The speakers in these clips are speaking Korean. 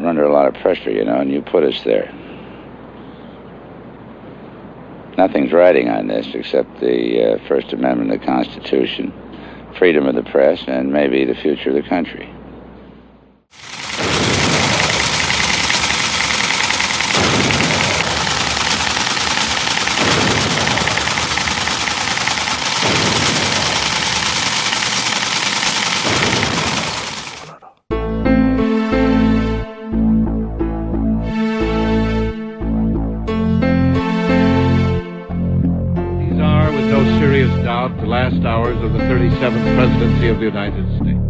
we're under a lot of pressure, and you put us there. Nothing's riding on this except the First Amendment of the Constitution, freedom of the press, and maybe the future of the country. The last hours of the 37th presidency of the United States.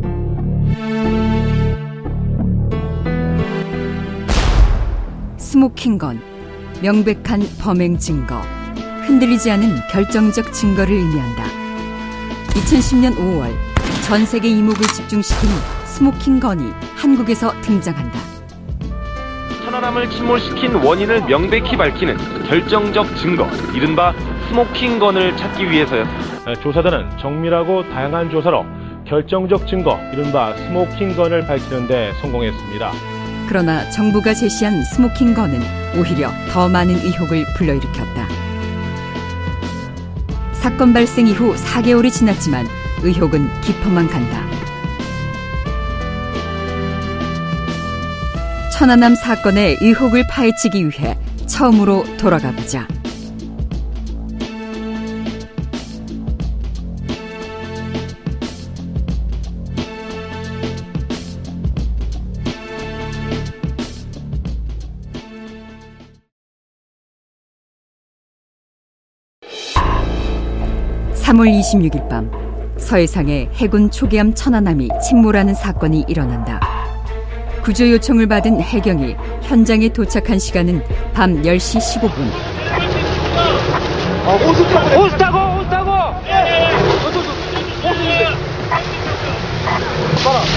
스모킹건, 명백한 범행 증거, 흔들리지 않은 결정적 증거를 의미한다. 2010년 5월 전 세계 이목을 집중시킨 스모킹건이 한국에서 등장한다. 천안함을 침몰시킨 원인을 명백히 밝히는 결정적 증거, 이른바 스모킹건을 찾기 위해서요. 조사단은 정밀하고 다양한 조사로 결정적 증거, 이른바 스모킹건을 밝히는 데 성공했습니다. 그러나 정부가 제시한 스모킹건은 오히려 더 많은 의혹을 불러일으켰다. 사건 발생 이후 4개월이 지났지만 의혹은 깊어만 간다. 천안함 사건의 의혹을 파헤치기 위해 처음으로 돌아가 보자. (3월 26일) 밤 서해상에 해군 초계함 천안함이 침몰하는 사건이 일어난다. 구조 요청을 받은 해경이 현장에 도착한 시간은 밤 10시 15분. 호수 타고!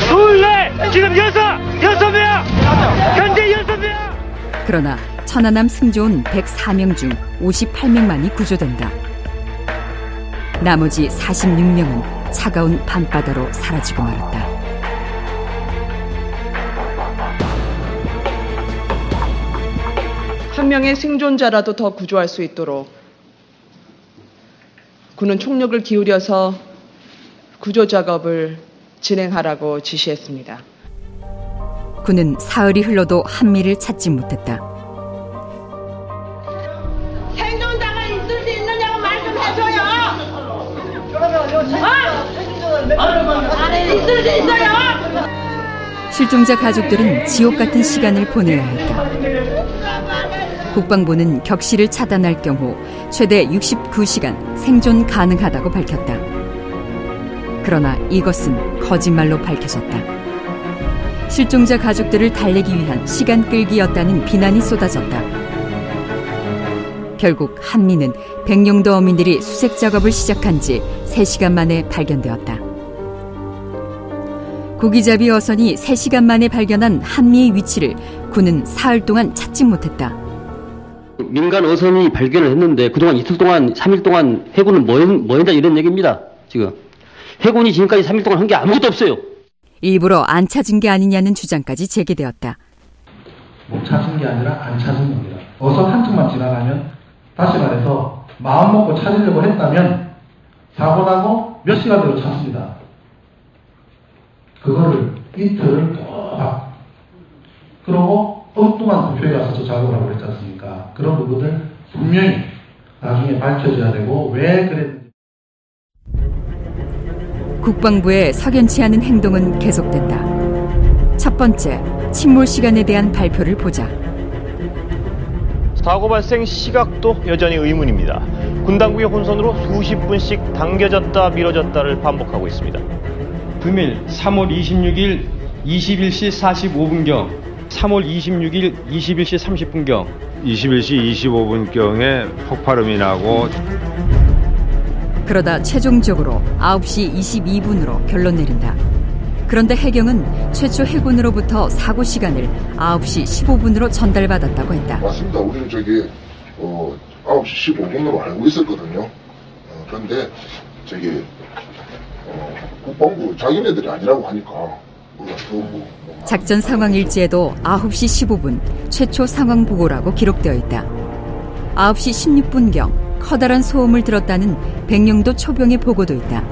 둘, 넷! 지금 여섯 명! 현재 6명! 그러나 천안함 승조원 104명 중 58명만이 구조된다. 나머지 46명은 차가운 밤바다로 사라지고 말았다. 한 명의 생존자라도 더 구조할 수 있도록 군은 총력을 기울여서 구조 작업을 진행하라고 지시했습니다. 군은 사흘이 흘러도 한미를 찾지 못했다. 생존자가 있을 수 있느냐고 말 좀 해줘요. 안에 있을 수 있어요. 실종자 가족들은 지옥 같은 시간을 보내야 했다. 국방부는 격시를 차단할 경우 최대 69시간 생존 가능하다고 밝혔다. 그러나 이것은 거짓말로 밝혀졌다. 실종자 가족들을 달래기 위한 시간 끌기였다는 비난이 쏟아졌다. 결국 한미는 백령도 어민들이 수색 작업을 시작한 지 3시간 만에 발견되었다. 고기잡이 어선이 3시간 만에 발견한 한미의 위치를 군은 사흘 동안 찾지 못했다. 민간 어선이 발견을 했는데 그동안 이틀 동안, 3일 동안 해군은 뭐 했다 이런 얘기입니다. 지금 해군이 지금까지 3일 동안 한 게 아무것도 없어요. 일부러 안 찾은 게 아니냐는 주장까지 제기되었다. 못 찾은 게 아니라 안 찾은 겁니다. 어선 한쪽만 지나가면, 다시 말해서 마음 먹고 찾으려고 했다면 사고 나고 몇 시간 뒤로 찾습니다. 그거를 이틀을 꼬박 그러고 엉뚱한 도표에 가서 저 작업을 하고 그랬지 않습니까? 그런 부분을 분명히 나중에 밝혀져야 되고 왜 그랬는지. 국방부의 석연치 않은 행동은 계속된다. 첫 번째, 침몰 시간에 대한 발표를 보자. 사고 발생 시각도 여전히 의문입니다. 군 당국의 혼선으로 수십 분씩 당겨졌다 미뤄졌다를 반복하고 있습니다. 금일 3월 26일 21시 45분경, 3월 26일 21시 30분경, 21시 25분경에 폭발음이 나고, 그러다 최종적으로 9시 22분으로 결론 내린다. 그런데 해경은 최초 해군으로부터 사고 시간을 9시 15분으로 전달받았다고 했다. 맞습니다. 우리는 9시 15분으로 알고 있었거든요. 그런데 국방부 자기네들이 아니라고 하니까 우리가 작전 상황 일지에도 9시 15분 최초 상황 보고라고 기록되어 있다. 9시 16분경 커다란 소음을 들었다는 백령도 초병의 보고도 있다.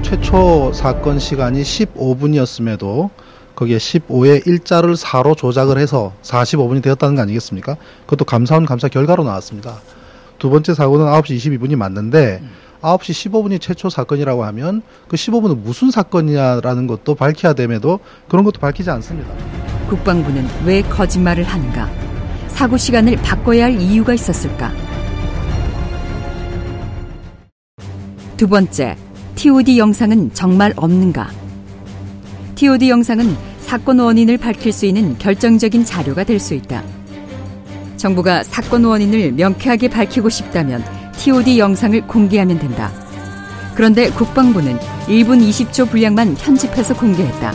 최초 사건 시간이 15분이었음에도 거기에 15의 일자를 4로 조작을 해서 45분이 되었다는 거 아니겠습니까? 그것도 감사원 감사 결과로 나왔습니다. 두 번째 사고는 9시 22분이 맞는데 9시 15분이 최초 사건이라고 하면 그 15분은 무슨 사건이냐라는 것도 밝혀야 됨에도 그런 것도 밝히지 않습니다. 국방부는 왜 거짓말을 하는가? 사고 시간을 바꿔야 할 이유가 있었을까? 두 번째, TOD 영상은 정말 없는가? TOD 영상은 사건 원인을 밝힐 수 있는 결정적인 자료가 될 수 있다. 정부가 사건 원인을 명쾌하게 밝히고 싶다면 TOD 영상을 공개하면 된다. 그런데 국방부는 1분 20초 분량만 편집해서 공개했다.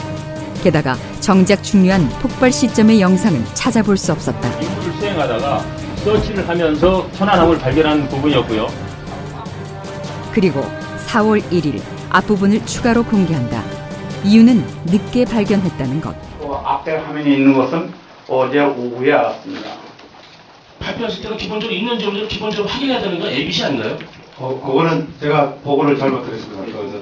게다가 정작 중요한 폭발 시점의 영상은 찾아볼 수 없었다. 임무를 수행하다가 서치를 하면서 천안함을 발견한 부분이었고요. 그리고 4월 1일 앞부분을 추가로 공개한다. 이유는 늦게 발견했다는 것. 앞에 화면에 있는 것은 어제 오후에 알았습니다. 발표하실 때는 기본적으로 있는지 없는지 기본적으로 확인해야 되는 건 ABC 아닌가요? 그거는 제가 보고를 잘못 드렸습니다.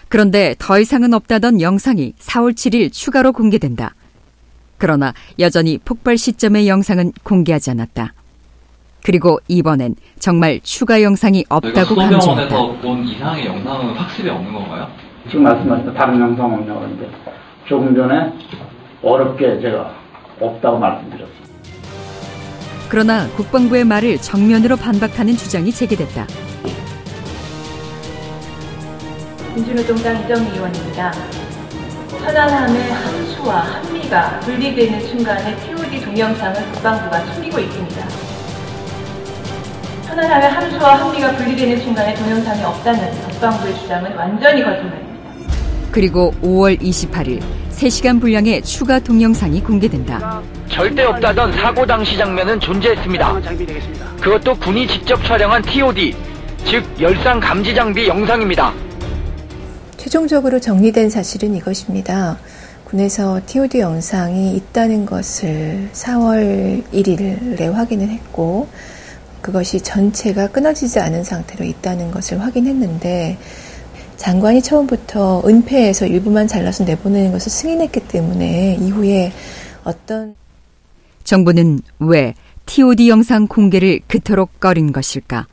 그런데 더 이상은 없다던 영상이 4월 7일 추가로 공개된다. 그러나 여전히 폭발 시점의 영상은 공개하지 않았다. 그리고 이번엔 정말 추가 영상이 없다고 강조했다. 소병원에서 본 이상의 영상은 확실히 없는 건가요? 지금 말씀하신 다른 영상 없냐고 하는데 조금 전에 어렵게 제가 없다고 말씀드렸습니다. 그러나 국방부의 말을 정면으로 반박하는 주장이 제기됐다. 민주노동당 이정미 의원입니다. 천안함의 함수와 함미가 분리되는 순간에 TOD 동영상을 국방부가 숨기고 있습니다. 천안함의 함수와 함미가 분리되는 순간에 동영상이 없다는 국방부의 주장은 완전히 거짓말입니다. 그리고 5월 28일 3시간 분량의 추가 동영상이 공개된다. 절대 없다던 사고 당시 장면은 존재했습니다. 그것도 군이 직접 촬영한 TOD, 즉 열상 감지 장비 영상입니다. 최종적으로 정리된 사실은 이것입니다. 군에서 TOD 영상이 있다는 것을 4월 1일에 확인을 했고 그것이 전체가 끊어지지 않은 상태로 있다는 것을 확인했는데 장관이 처음부터 은폐해서 일부만 잘라서 내보내는 것을 승인했기 때문에 이후에 어떤 정부는 왜 TOD 영상 공개를 그토록 꺼린 것일까?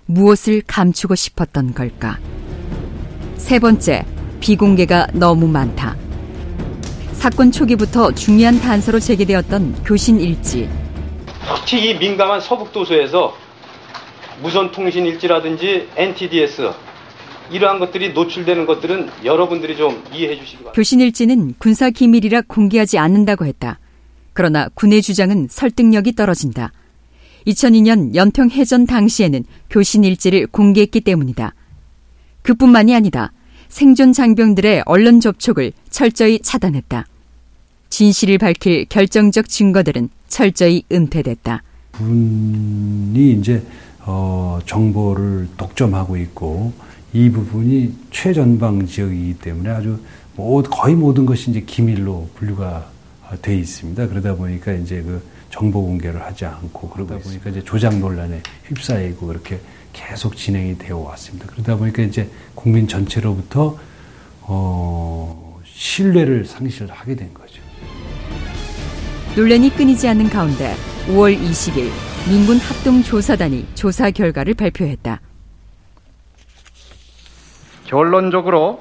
무엇을 감추고 싶었던 걸까? 세 번째, 비공개가 너무 많다. 사건 초기부터 중요한 단서로 제기되었던 교신 일지. 특히 이 민감한 서북도서에서 무선통신 일지라든지 NTDS 이러한 것들이 노출되는 것들은 여러분들이 좀 이해해 주시기 바랍니다. 교신 일지는 군사 기밀이라 공개하지 않는다고 했다. 그러나 군의 주장은 설득력이 떨어진다. 2002년 연평 해전 당시에는 교신 일지를 공개했기 때문이다. 그뿐만이 아니다. 생존 장병들의 언론 접촉을 철저히 차단했다. 진실을 밝힐 결정적 증거들은 철저히 은폐됐다. 군이 이제 정보를 독점하고 있고 이 부분이 최전방 지역이기 때문에 아주 거의 모든 것이 이제 기밀로 분류가 돼 있습니다. 그러다 보니까 이제 그 정보 공개를 하지 않고 그러다 보니까 이제 조작 논란에 휩싸이고 그렇게 계속 진행이 되어 왔습니다. 그러다 보니까 이제 국민 전체로부터 신뢰를 상실을 하게 된 거죠. 논란이 끊이지 않는 가운데 5월 20일 민군 합동조사단이 조사 결과를 발표했다. 결론적으로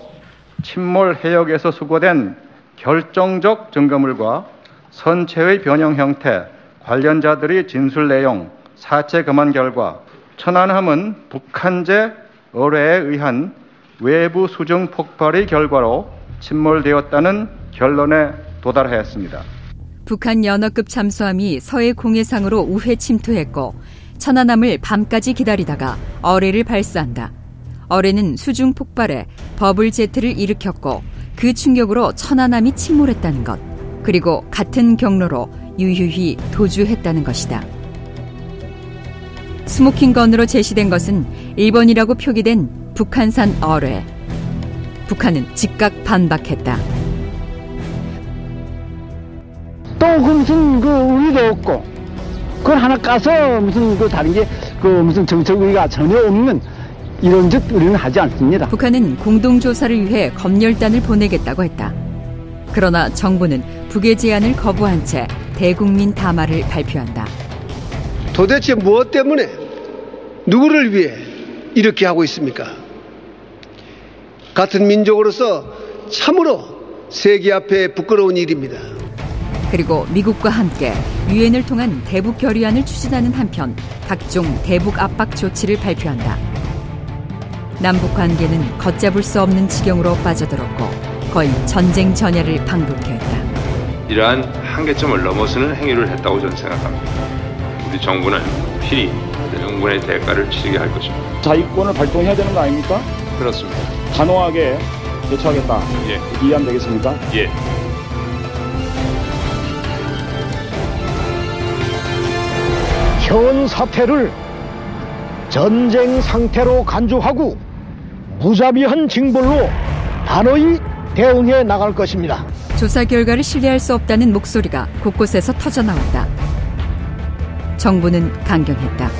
침몰 해역에서 수거된 결정적 증거물과 선체의 변형 형태, 관련자들의 진술 내용, 사체 검안 결과, 천안함은 북한제 어뢰에 의한 외부 수중 폭발의 결과로 침몰되었다는 결론에 도달하였습니다. 북한 연어급 잠수함이 서해 공해상으로 우회 침투했고 천안함을 밤까지 기다리다가 어뢰를 발사한다. 어뢰는 수중 폭발에 버블 제트를 일으켰고 그 충격으로 천안함이 침몰했다는 것, 그리고 같은 경로로 유유히 도주했다는 것이다. 스모킹건으로 제시된 것은 1번이라고 표기된 북한산 어뢰. 북한은 즉각 반박했다. 또 무슨 의의도 없고 그걸 하나 까서 무슨 다른 게 무슨 정책 의의가 전혀 없는 이런 짓 우리는 하지 않습니다. 북한은 공동조사를 위해 검열단을 보내겠다고 했다. 그러나 정부는 북의 제안을 거부한 채 대국민 담화를 발표한다. 도대체 무엇 때문에 누구를 위해 이렇게 하고 있습니까? 같은 민족으로서 참으로 세계 앞에 부끄러운 일입니다. 그리고 미국과 함께 유엔을 통한 대북 결의안을 추진하는 한편 각종 대북 압박 조치를 발표한다. 남북 관계는 걷잡을 수 없는 지경으로 빠져들었고 거의 전쟁 전야를 방불케 했다. 이러한 한계점을 넘어서는 행위를 했다고 저는 생각합니다. 우리 정부는 필히 응분의 대가를 치르게 할 것입니다. 자위권을 발동해야 되는 거 아닙니까? 그렇습니다. 단호하게 대처하겠다. 예. 이해하면 되겠습니까? 예. 현 사태를 전쟁 상태로 간주하고 무자비한 징벌로 단호히 대응해 나갈 것입니다. 조사 결과를 신뢰할 수 없다는 목소리가 곳곳에서 터져나왔다. 정부는 강경했다.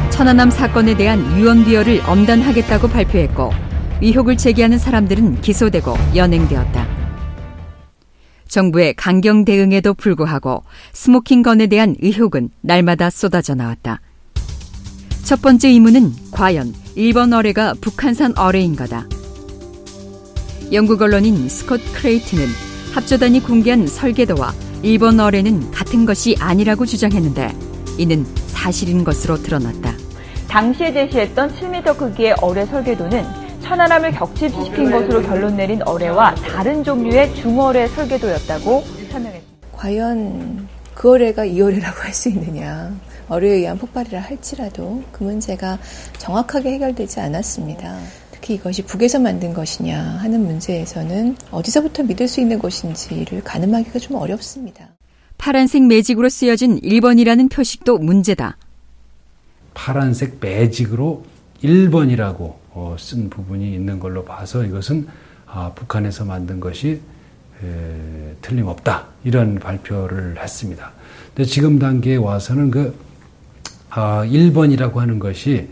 천안함 사건에 대한 유언비어를 엄단하겠다고 발표했고 의혹을 제기하는 사람들은 기소되고 연행되었다. 정부의 강경 대응에도 불구하고 스모킹건에 대한 의혹은 날마다 쏟아져 나왔다. 첫 번째 의문은 과연 일본 어뢰가 북한산 어뢰인가다. 영국 언론인 스콧 크레이트는 합조단이 공개한 설계도와 일본 어뢰는 같은 것이 아니라고 주장했는데 이는 사실인 것으로 드러났다. 당시에 제시했던 7m 크기의 어뢰 설계도는 천안함을 격침시킨 것으로 결론 내린 어뢰와 다른 종류의 중어뢰 설계도였다고 설명했습니다. 과연 그 어뢰가 이 어뢰라고 할 수 있느냐. 어뢰에 의한 폭발이라 할지라도 그 문제가 정확하게 해결되지 않았습니다. 특히 이것이 북에서 만든 것이냐 하는 문제에서는 어디서부터 믿을 수 있는 것인지를 가늠하기가 좀 어렵습니다. 파란색 매직으로 쓰여진 1번이라는 표식도 문제다. 파란색 매직으로 1번이라고 쓴 부분이 있는 걸로 봐서 이것은 북한에서 만든 것이 틀림없다. 이런 발표를 했습니다. 근데 지금 단계에 와서는 1번이라고 하는 것이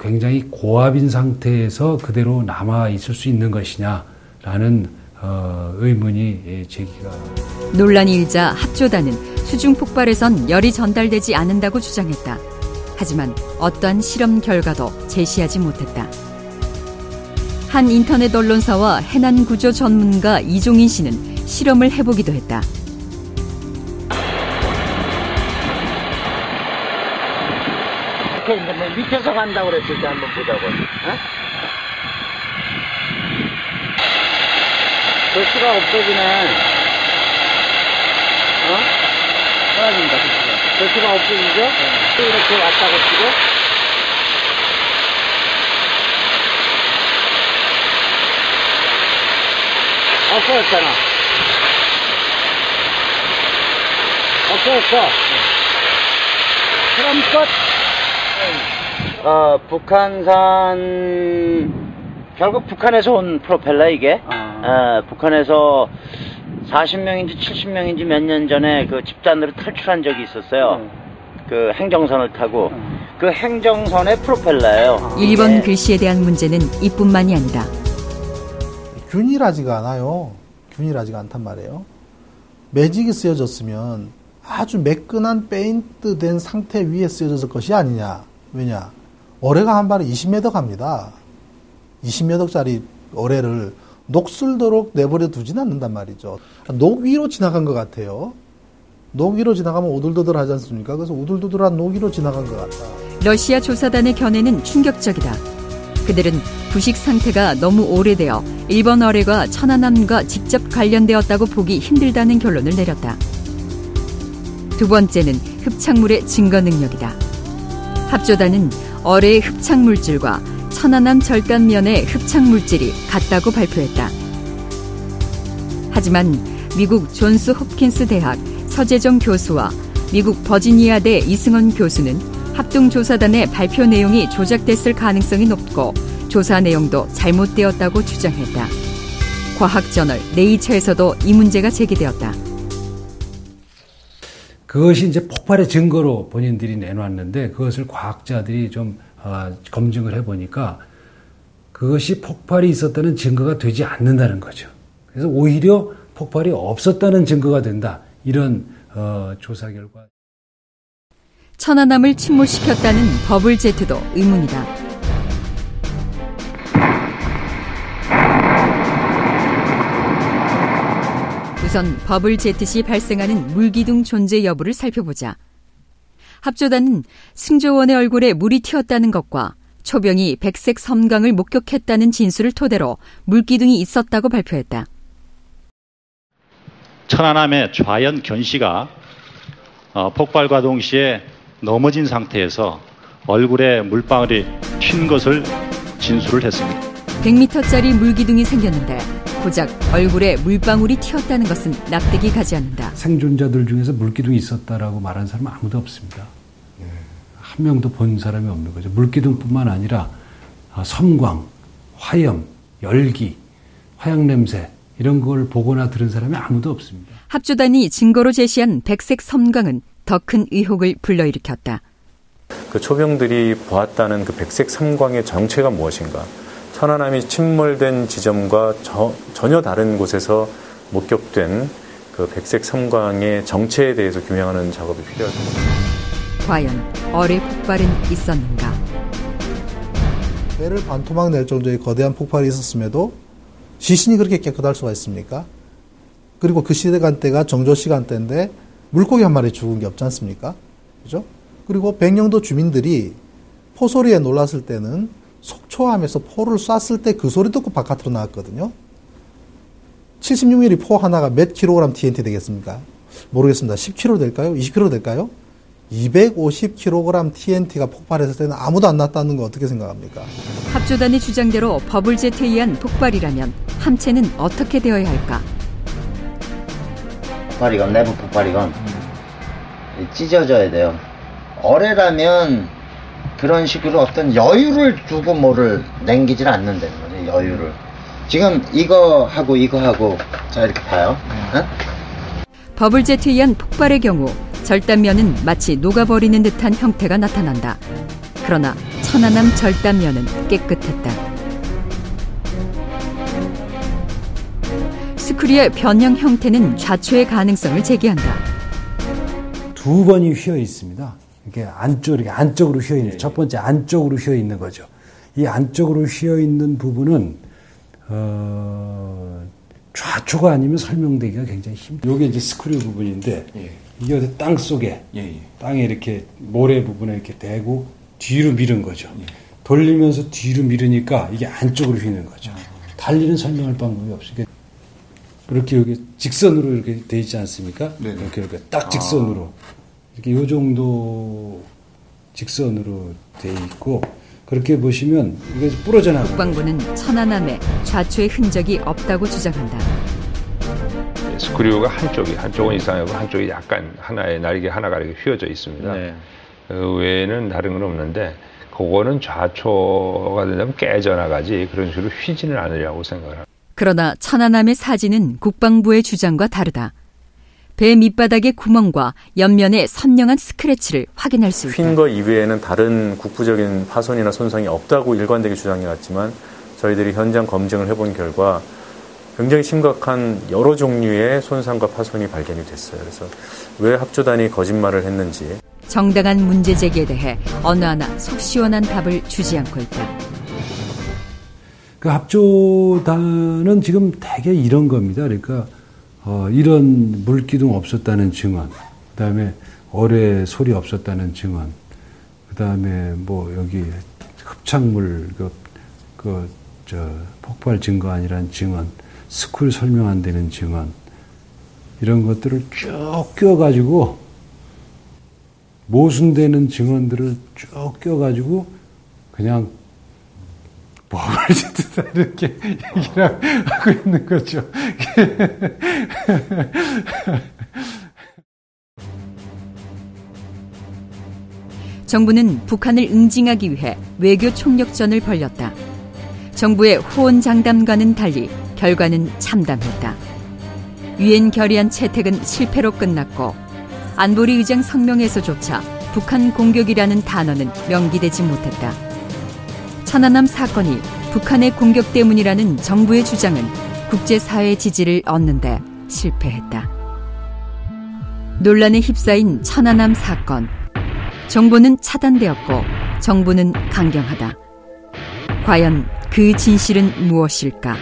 굉장히 고압인 상태에서 그대로 남아 있을 수 있는 것이냐라는 의문이 제기가. 논란이 일자 합조단은 수중 폭발에선 열이 전달되지 않는다고 주장했다. 하지만 어떠한 실험 결과도 제시하지 못했다. 한 인터넷 언론사와 해난 구조 전문가 이종인 씨는 실험을 해보기도 했다. 밑에서 간다고 그랬을 때 한번 보자고. 도수가 없어지네. 사라진다, 도수가 없어지죠? 이렇게 왔다고 치고. 없어졌잖아. 없어졌어. 그럼 끝. 북한산, 결국 북한에서 온 프로펠러 이게. 북한에서 40명인지 70명인지 몇 년 전에 그 집단으로 탈출한 적이 있었어요. 그 행정선을 타고. 그 행정선의 프로펠러예요. 1번 글씨에 대한 문제는 이뿐만이 아니다. 균일하지가 않아요. 균일하지가 않단 말이에요. 매직이 쓰여졌으면 아주 매끈한 페인트된 상태 위에 쓰여졌을 것이 아니냐. 왜냐? 어뢰가 한 발에 20m 갑니다. 20m짜리 어뢰를 녹슬도록 내버려 두진 않는단 말이죠. 녹 위로 지나간 것 같아요. 녹 위로 지나가면 오돌도돌 하지 않습니까? 그래서 오돌도돌한 녹 위로 지나간 것 같다. 러시아 조사단의 견해는 충격적이다. 그들은 부식 상태가 너무 오래되어 일본 어뢰가 천안함과 직접 관련되었다고 보기 힘들다는 결론을 내렸다. 두 번째는 흡착물의 증거 능력이다. 합조단은 어뢰의 흡착물질과 천안함 절단면의 흡착물질이 같다고 발표했다. 하지만 미국 존스 홉킨스 대학 서재정 교수와 미국 버지니아대 이승원 교수는 합동조사단의 발표 내용이 조작됐을 가능성이 높고 조사 내용도 잘못되었다고 주장했다. 과학저널 네이처에서도 이 문제가 제기되었다. 그것이 이제 폭발의 증거로 본인들이 내놨는데 그것을 과학자들이 좀 검증을 해보니까 그것이 폭발이 있었다는 증거가 되지 않는다는 거죠. 그래서 오히려 폭발이 없었다는 증거가 된다. 이런 조사 결과. 천안함을 침몰시켰다는 버블제트도 의문이다. 우선 버블제트 시 발생하는 물기둥 존재 여부를 살펴보자. 합조단은 승조원의 얼굴에 물이 튀었다는 것과 초병이 백색 섬광을 목격했다는 진술을 토대로 물기둥이 있었다고 발표했다. 천안함의 좌연 견씨가 폭발과 동시에 넘어진 상태에서 얼굴에 물방울이 튄 것을 진술을 했습니다. 100m짜리 물기둥이 생겼는데 고작 얼굴에 물방울이 튀었다는 것은 납득이 가지 않는다. 생존자들 중에서 물기둥이 있었다라고 말하는 사람은 아무도 없습니다. 한 명도 본 사람이 없는 거죠. 물기둥뿐만 아니라 섬광, 화염, 열기, 화약 냄새 이런 걸 보거나 들은 사람이 아무도 없습니다. 합조단이 증거로 제시한 백색 섬광은 더 큰 의혹을 불러일으켰다. 그 초병들이 보았다는 그 백색 섬광의 정체가 무엇인가? 천안함이 침몰된 지점과 전혀 다른 곳에서 목격된 그 백색 섬광의 정체에 대해서 규명하는 작업이 필요합니다. 과연 어뢰 폭발은 있었는가? 배를 반토막 낼 정도의 거대한 폭발이 있었음에도 시신이 그렇게 깨끗할 수가 있습니까? 그리고 그 시간대가 정조 시간대인데 물고기 한 마리 죽은 게 없지 않습니까? 그죠? 그리고 백령도 주민들이 포소리에 놀랐을 때는 속초함에서 포를 쐈을 때 그 소리 듣고 바깥으로 나왔거든요. 76mm 포 하나가 몇 킬로그램 TNT 되겠습니까? 모르겠습니다. 10kg 될까요? 20kg 될까요? 250kg TNT가 폭발했을 때는 아무도 안 났다는 거 어떻게 생각합니까? 합조단의 주장대로 버블제트에 의한 폭발이라면 함체는 어떻게 되어야 할까? 폭발이건 내부 폭발이건 찢어져야 돼요. 어뢰라면 그런 식으로 어떤 여유를 두고 뭐를 남기질 않는다는 거죠. 여유를. 지금 이거 하고 자 이렇게 봐요. 응? 버블제트에 의한 폭발의 경우 절단면은 마치 녹아버리는 듯한 형태가 나타난다. 그러나 천안함 절단면은 깨끗했다. 스크류의 변형 형태는 좌초의 가능성을 제기한다. 두 번이 휘어 있습니다. 이렇게 안쪽으로 휘어 있는, 첫 번째 안쪽으로 휘어 있는 거죠. 이 안쪽으로 휘어 있는 부분은, 좌초가 아니면 설명되기가 굉장히 힘들어요. 이게 이제 스크류 부분인데, 이게 어디 땅 속에, 땅에 이렇게 모래 부분에 이렇게 대고 뒤로 밀은 거죠. 돌리면서 뒤로 밀으니까 이게 안쪽으로 휘는 거죠. 달리는 설명할 방법이 없으니까. 이렇게 여기 직선으로 이렇게 돼 있지 않습니까? 이렇게 딱 직선으로. 이렇게 요 정도 직선으로 돼 있고, 그렇게 보시면 이게 부러져 나가요. 국방부는 천안함에 좌초의 흔적이 없다고 주장한다. 스크류가 한쪽은 이상하고 한쪽이 약간 하나의 날개 하나가 이렇게 휘어져 있습니다. 그 외에는 다른 건 없는데, 그거는 좌초가 된다면 깨져나가지 그런 식으로 휘지는 않으려고 생각을 합니다. 그러나 천안함의 사진은 국방부의 주장과 다르다. 배 밑바닥의 구멍과 옆면의 선명한 스크래치를 확인할 수 있다. 휜 거 이외에는 다른 국부적인 파손이나 손상이 없다고 일관되게 주장해왔지만 저희들이 현장 검증을 해본 결과 굉장히 심각한 여러 종류의 손상과 파손이 발견이 됐어요. 그래서 왜 합조단이 거짓말을 했는지. 정당한 문제 제기에 대해 어느 하나 속 시원한 답을 주지 않고 있다. 그 합조단은 지금 되게 이런 겁니다. 그러니까 이런 물기둥 없었다는 증언, 그다음에 어뢰 소리 없었다는 증언, 그다음에 뭐 여기 흡착물 폭발 증거 아니라는 증언, 스크류 설명 안 되는 증언, 이런 것들을 쭉 껴가지고 모순되는 증언들을 쭉 껴가지고 그냥 버블제트다 이렇게 얘기를 하고 있는 거죠. 정부는 북한을 응징하기 위해 외교 총력전을 벌였다. 정부의 호언장담과는 달리 결과는 참담했다. 유엔 결의안 채택은 실패로 끝났고 안보리 의장 성명에서조차 북한 공격이라는 단어는 명기되지 못했다. 천안함 사건이 북한의 공격 때문이라는 정부의 주장은 국제사회의 지지를 얻는데 실패했다. 논란에 휩싸인 천안함 사건. 정보는 차단되었고 정부는 강경하다. 과연 그 진실은 무엇일까?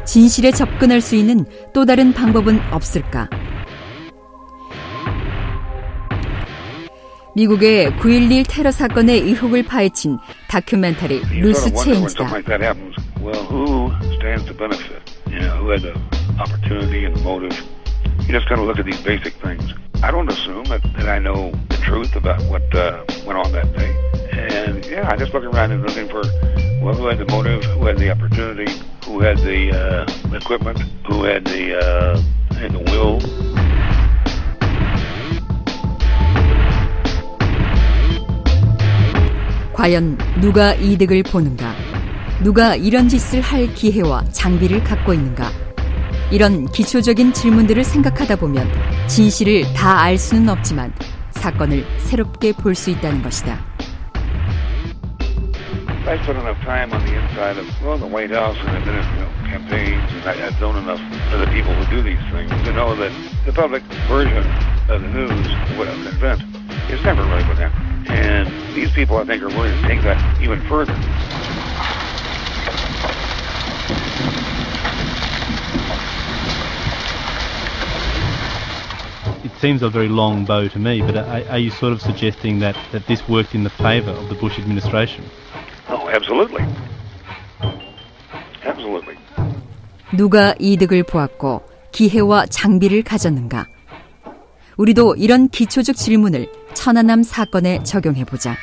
진실에 접근할 수 있는 또 다른 방법은 없을까? 미국의 9.11 테러 사건의 의혹을 파헤친 다큐멘터리 루스 체인지다. You just got to look at these basic things. I don't assume that I know the truth about what went on that day. And yeah, I just look around and looking for who had the motive, who had the opportunity, who had the equipment, who had the will. 과연 누가 이득을 보는가? 누가 이런 짓을 할 기회와 장비를 갖고 있는가? 이런 기초적인 질문들을 생각하다 보면 진실을 다 알 수는 없지만 사건을 새롭게 볼 수 있다는 것이다. I spent enough time on the inside of the White House and campaigns, and I've known enough of the people who do these things to know that the public version of the news, what an event, is never really what happened. And these people, I think, are willing to take that even further. It seems a very long bow to me, but are you sort of suggesting that this worked in the favour of the Bush administration? Oh, absolutely. Absolutely. 누가 이득을 보았고 기회와 장비를 가졌는가? 우리도 이런 기초적 질문을 천안함 사건에 적용해보자.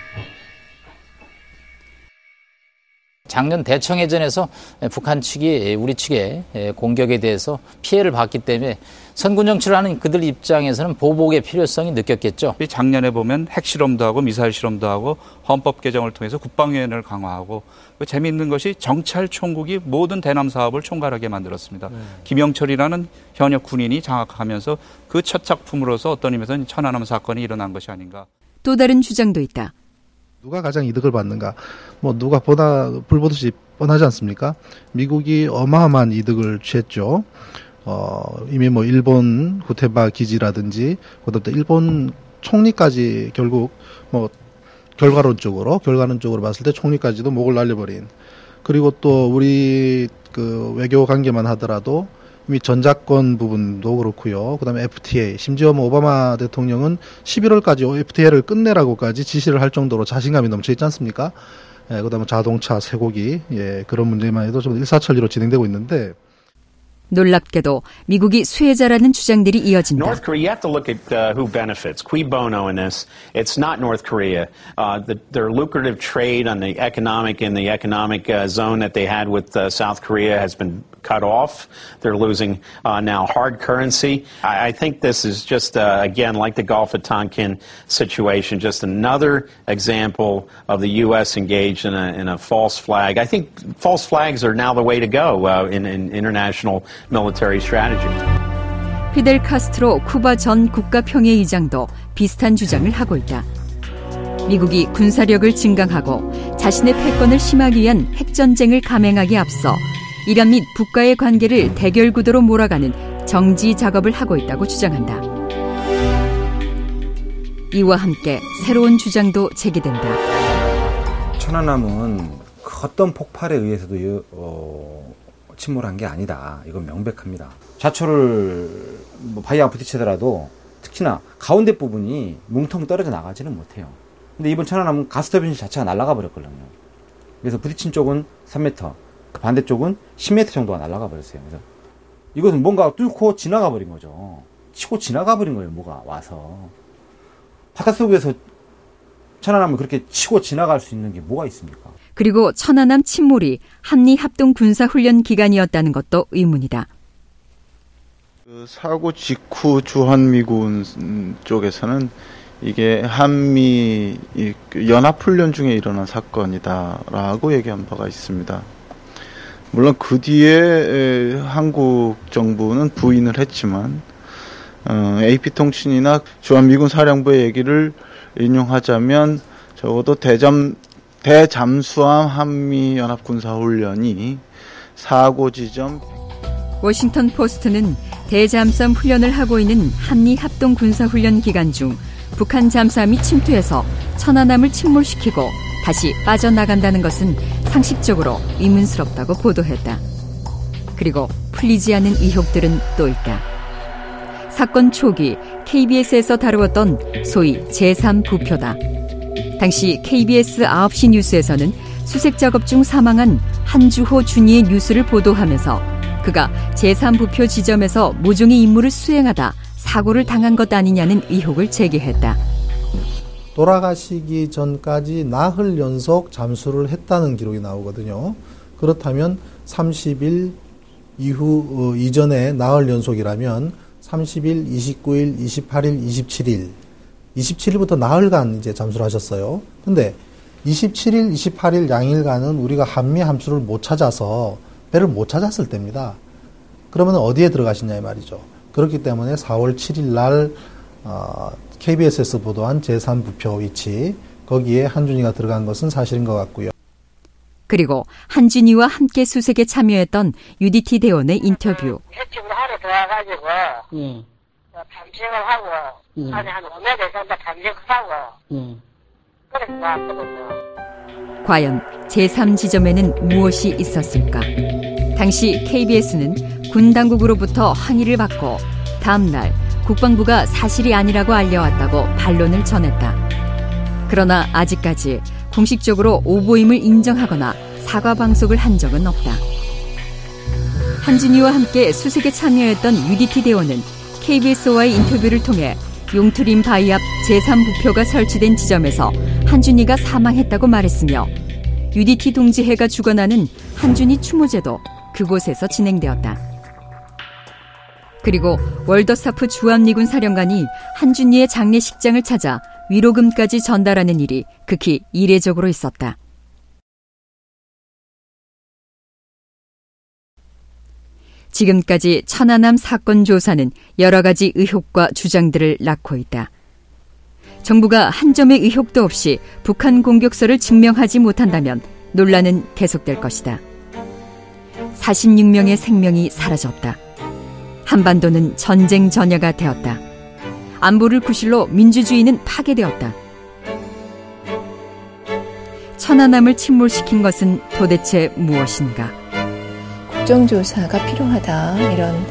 작년 대청해전에서 북한 측이 우리 측의 공격에 대해서 피해를 봤기 때문에 선군 정치를 하는 그들 입장에서는 보복의 필요성이 느꼈겠죠. 작년에 보면 핵실험도 하고 미사일 실험도 하고 헌법 개정을 통해서 국방위원회를 강화하고 재미있는 것이 정찰총국이 모든 대남 사업을 총괄하게 만들었습니다. 김영철이라는 현역 군인이 장악하면서 그 첫 작품으로서 어떤 의미에서는 천안함 사건이 일어난 것이 아닌가. 또 다른 주장도 있다. 누가 가장 이득을 받는가? 누가 보다 불보듯이 뻔하지 않습니까? 미국이 어마어마한 이득을 취했죠. 이미 일본 구테바 기지라든지, 그다음에 일본 총리까지 결국 결과론적으로 봤을 때 총리까지도 목을 날려버린. 그리고 또 우리 그 외교 관계만 하더라도 이미 전작권 부분도 그렇고요. 그다음에 FTA, 심지어 오바마 대통령은 11월까지 FTA를 끝내라고까지 지시를 할 정도로 자신감이 넘쳐 있지 않습니까? 그다음에 자동차, 쇠고기, 그런 문제만 해도 좀 일사천리로 진행되고 있는데. 놀랍게도 미국이 수혜자라는 주장들이 이어진다. North Korea, you have to look at who benefits. Cui bono in this. It's not North Korea. Their lucrative trade on the economic zone that they had with South Korea has been cut off. They're losing now hard currency. I think this is just, again, like the Gulf of Tonkin situation, just another example of the U.S. engaged in a false flag. I think false flags are now the way to go in international military strategy. 피델 카스트로 쿠바 전 국가평의의장도 비슷한 주장을 하고 있다. 미국이 군사력을 증강하고 자신의 패권을 심하기 위한 핵전쟁을 감행하기에 앞서 이란 및 북과의 관계를 대결 구도로 몰아가는 정지 작업을 하고 있다고 주장한다. 이와 함께 새로운 주장도 제기된다. 천안함은 어떤 폭발에 의해서도 침몰한 게 아니다. 이건 명백합니다. 좌초를 바위와 부딪히더라도 특히나 가운데 부분이 뭉텅 떨어져 나가지는 못해요. 근데 이번 천안함은 가스터빈 자체가 날아가 버렸거든요. 그래서 부딪힌 쪽은 3m, 반대쪽은 10m 정도가 날아가 버렸어요. 그래서 이것은 뭔가 뚫고 지나가 버린 거죠. 치고 지나가 버린 거예요. 뭐가 와서. 바닷속에서 천안함을 그렇게 치고 지나갈 수 있는 게 뭐가 있습니까? 그리고 천안함 침몰이 한미합동군사훈련 기간이었다는 것도 의문이다. 사고 직후 주한미군 쪽에서는 이게 한미 연합훈련 중에 일어난 사건이다라고 얘기한 바가 있습니다. 물론 그 뒤에 한국 정부는 부인을 했지만 AP통신이나 주한미군 사령부의 얘기를 인용하자면 적어도 대잠수함 한미연합군사훈련이 사고 지점. 워싱턴 포스트는 대잠수함 훈련을 하고 있는 한미 합동 군사훈련 기간 중 북한 잠수함이 침투해서 천안함을 침몰시키고 다시 빠져나간다는 것은 상식적으로 의문스럽다고 보도했다. 그리고 풀리지 않은 의혹들은 또 있다. 사건 초기 KBS에서 다루었던 소위 제3부표다. 당시 KBS 9시 뉴스에서는 수색 작업 중 사망한 한주호 준이의 뉴스를 보도하면서 그가 제3부표 지점에서 모종의 임무를 수행하다 사고를 당한 것 아니냐는 의혹을 제기했다. 돌아가시기 전까지 나흘 연속 잠수를 했다는 기록이 나오거든요. 그렇다면 30일 이후 이전에 나흘 연속이라면 30일, 29일, 28일, 27일 27일부터 나흘간 이제 잠수를 하셨어요. 근데 27일, 28일 양일간은 우리가 한미 함수를 못 찾아서 배를 못 찾았을 때입니다. 그러면 어디에 들어가시냐 이 말이죠. 그렇기 때문에 4월 7일 날 KBS에서 보도한 제3부표 위치, 거기에 한준이가 들어간 것은 사실인 것 같고요. 그리고 한준이와 함께 수색에 참여했던 UDT 대원의 인터뷰. 해충을 하러 들어가가지고 탐색을 하고 안에 한 5m 정도 탐색하고 그래서 나왔거든요. 과연 제3지점에는 무엇이 있었을까? 당시 KBS는 군 당국으로부터 항의를 받고 다음 날 국방부가 사실이 아니라고 알려왔다고 반론을 전했다. 그러나 아직까지 공식적으로 오보임을 인정하거나 사과 방송을 한 적은 없다. 한준이와 함께 수색에 참여했던 UDT 대원은 KBS와의 인터뷰를 통해 용트림 바위 앞 제3부표가 설치된 지점에서 한준이가 사망했다고 말했으며 UDT 동지회가 주관하는 한준이 추모제도 그곳에서 진행되었다. 그리고 월더사프 주한미군 사령관이 한준이의 장례식장을 찾아 위로금까지 전달하는 일이 극히 이례적으로 있었다. 지금까지 천안함 사건 조사는 여러 가지 의혹과 주장들을 낳고 있다. 정부가 한 점의 의혹도 없이 북한 공격설을 증명하지 못한다면 논란은 계속될 것이다. 46명의 생명이 사라졌다. 한반도는 전쟁 전야가 되었다. 안보를 구실로 민주주의는 파괴되었다. 천안함을 침몰시킨 것은 도대체 무엇인가? 국정조사가 필요하다, 이런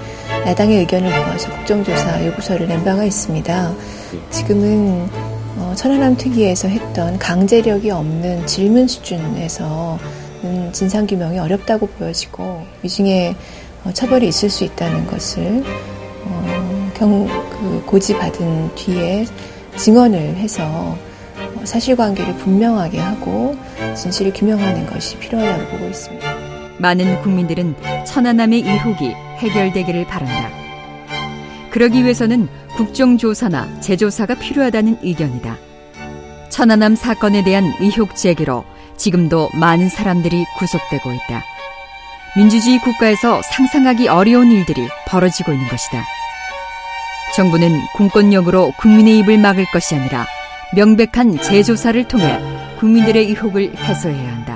야당의 의견을 모아서 국정조사 요구서를 낸 바가 있습니다. 지금은 천안함 특위에서 했던 강제력이 없는 질문 수준에서는 진상규명이 어렵다고 보여지고 위중에 처벌이 있을 수 있다는 것을 고지받은 뒤에 증언을 해서 사실관계를 분명하게 하고 진실을 규명하는 것이 필요하다고 보고 있습니다. 많은 국민들은 천안함의 의혹이 해결되기를 바란다. 그러기 위해서는 국정조사나 재조사가 필요하다는 의견이다. 천안함 사건에 대한 의혹 제기로 지금도 많은 사람들이 구속되고 있다. 민주주의 국가에서 상상하기 어려운 일들이 벌어지고 있는 것이다. 정부는 공권력으로 국민의 입을 막을 것이 아니라 명백한 재조사를 통해 국민들의 의혹을 해소해야 한다.